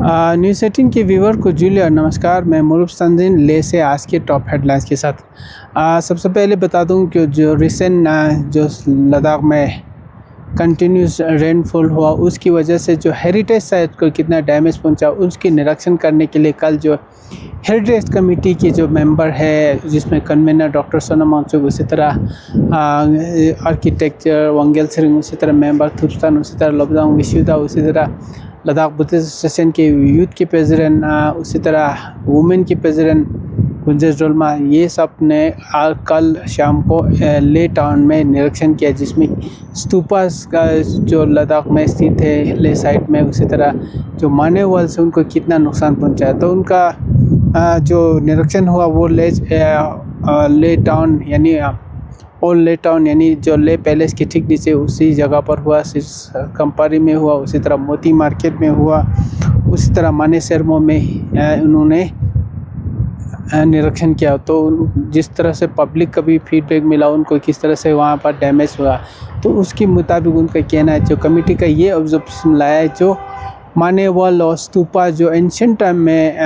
News 18 के viewer को Julia नमस्कार। मैं मुरुब संदीन ले से आज के टॉप हेडलाइंस के साथ। सबसे पहले बता दूं कि जो रिसेंट जो लद्दाख में कंटिन्यूस रेनफॉल हुआ उसकी वजह से जो हेरिटेज साइट को कितना डैमेज पहुंचा उसकी निरीक्षण करने के लिए कल जो हेरिटेज कमेटी के जो मेंबर है जिसमें कन्वीनर डॉक्टर सोनम वांगचुक, उसी तरह आर्किटेक्चर वांगेल सिरिंग, उसी तरह मेंबर थुप्स्तान, उसी तरह लोब्जांग विश्युदा, उसी तरह लद्दाख बुद्धिस्ट एसोसिएशन के यूथ के प्रेसिडेंट, उसी तरह वुमेन के प्रेसिडेंट गुंजेश डोलमा, ये सब ने कल शाम को ले टाउन में निरीक्षण किया जिसमें स्तूपास का जो लद्दाख में स्थित है ले साइड में, उसी तरह जो माने वाल से उनको कितना नुकसान पहुंचा। तो उनका जो निरीक्षण हुआ वो ले टाउन यानी ओल्ड ले टाउन यानी जो ले पैलेस के ठीक नीचे उसी जगह पर हुआ, कंपारी में हुआ, उसी तरह मोती मार्केट में हुआ, उसी तरह माने शर्मो में उन्होंने निरीक्षण किया। तो जिस तरह से पब्लिक का भी फीडबैक मिला उनको किस तरह से वहाँ पर डैमेज हुआ, तो उसके मुताबिक उनका कहना है जो कमेटी का ये ऑब्जर्वेशन लाया है जो माने वाल और स्तूपा जो एंशिएंट टाइम में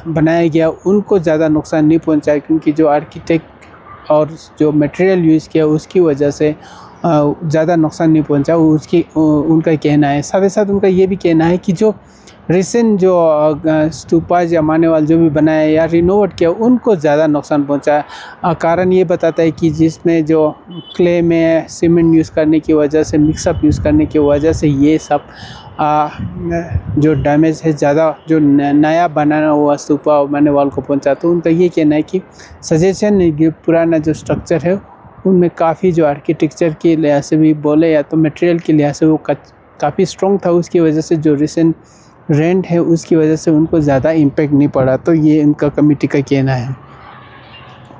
बनाया गया उनको ज़्यादा नुकसान नहीं पहुँचाया, क्योंकि जो आर्किटेक्ट और जो मटेरियल यूज़ किया उसकी वजह से ज़्यादा नुकसान नहीं पहुंचा, उनका कहना है। साथ ही साथ उनका ये भी कहना है कि जो रिसेंट जो स्तूपाज या माने वाल जो भी बनाया या रिनोवेट किया उनको ज़्यादा नुकसान पहुंचा। कारण ये बताता है कि जिसमें जो क्ले में सीमेंट यूज़ करने की वजह से, मिक्सअप यूज़ करने की वजह से ये सब जो डैमेज है ज़्यादा जो नया बनाना हुआ स्तूपा माने वाल को पहुंचा। तो उनका ये कहना है कि सजेशन है पुराना जो स्ट्रक्चर है उनमें काफ़ी जो आर्किटेक्चर के लिहाज से भी बोले या तो मटेरियल के लिहाज से वो काफ़ी स्ट्रॉन्ग था, उसकी वजह से जो रिसेंट रेंट है उसकी वजह से उनको ज़्यादा इम्पैक्ट नहीं पड़ा। तो ये इनका कमेटी का कहना है।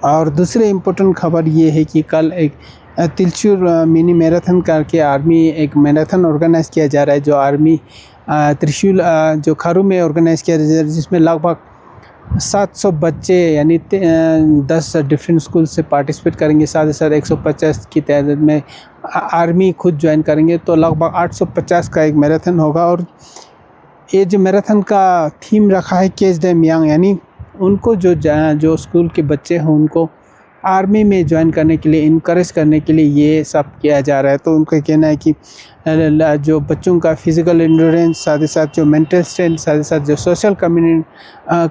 और दूसरी इम्पोर्टेंट खबर ये है कि कल एक तिलचुर मिनी मैराथन करके आर्मी एक मैराथन ऑर्गेनाइज़ किया जा रहा है जो आर्मी त्रिशूल जो खारू में ऑर्गेनाइज़ किया जा रहा है, जिसमें लगभग 700 बच्चे यानी 10 डिफरेंट स्कूल से पार्टिसिपेट करेंगे। साथ ही साथ 150 की तादाद में आर्मी खुद ज्वाइन करेंगे, तो लगभग 850 का एक मैराथन होगा। और ये जो मैराथन का थीम रखा है कैच देम यंग, यानी उनको जो स्कूल के बच्चे हैं उनको आर्मी में ज्वाइन करने के लिए इनकरेज करने के लिए ये सब किया जा रहा है। तो उनका कहना है कि जो बच्चों का फिज़िकल एंड्योरेंस, साथ ही साथ जो मेंटल स्ट्रेंथ, साथ ही साथ जो सोशल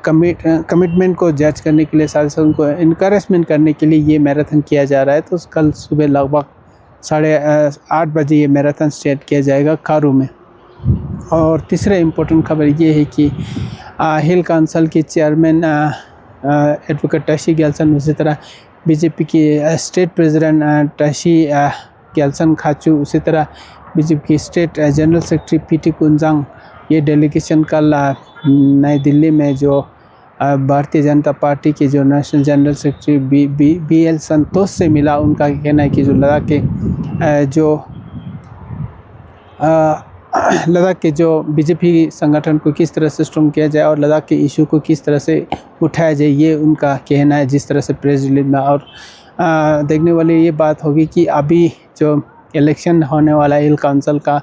कमिटमेंट को जज करने के लिए, साथ ही साथ उनको इनकरेजमेंट करने के लिए ये मैराथन किया जा रहा है। तो कल सुबह लगभग 8:30 बजे ये मैराथन स्टार्ट किया जाएगा खारू में। और तीसरा इम्पोर्टेंट खबर ये है कि हिल काउंसिल के चेयरमैन एडवोकेट टशी ग्याल्सन, उसी तरह बीजेपी की स्टेट प्रेसिडेंट टशी ग्याल्सन खाचू, उसी तरह बीजेपी की स्टेट जनरल सेक्रेटरी पीटी कुंजांग, ये डेलीगेशन कल नई दिल्ली में जो भारतीय जनता पार्टी के जो नेशनल जनरल सेक्रेटरी BL संतोष से मिला। उनका कहना है कि जो लद्दाख के जो बीजेपी संगठन को किस तरह से स्ट्रॉन्ग किया जाए और लद्दाख के इशू को किस तरह से उठाया जाए, ये उनका कहना है। जिस तरह से प्रेस रिलीज में और देखने वाली ये बात होगी कि अभी जो इलेक्शन होने वाला है हिल काउंसिल का,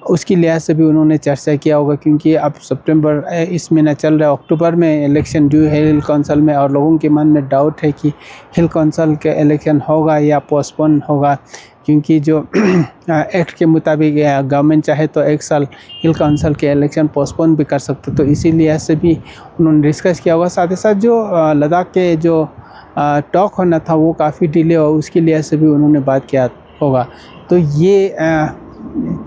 उसकी लिहाज से भी उन्होंने चर्चा किया होगा, क्योंकि अब सितंबर इस महीना चल रहा है, अक्टूबर में इलेक्शन ड्यू है हिल काउंसिल में, और लोगों के मन में डाउट है कि हिल काउंसिल के इलेक्शन होगा या पोस्टपोन होगा, क्योंकि जो एक्ट के मुताबिक गवर्नमेंट चाहे तो 1 साल हिल काउंसिल के इलेक्शन पोस्टपोन भी कर सकते। तो इसी लिहाज से भी उन्होंने डिस्कस किया होगा। साथ ही साथ जो लद्दाख के जो टॉक होना था वो काफ़ी डिले हुआ, उसके लिहाज से भी उन्होंने बात किया होगा। तो ये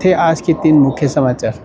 थे आज के 3 मुख्य समाचार।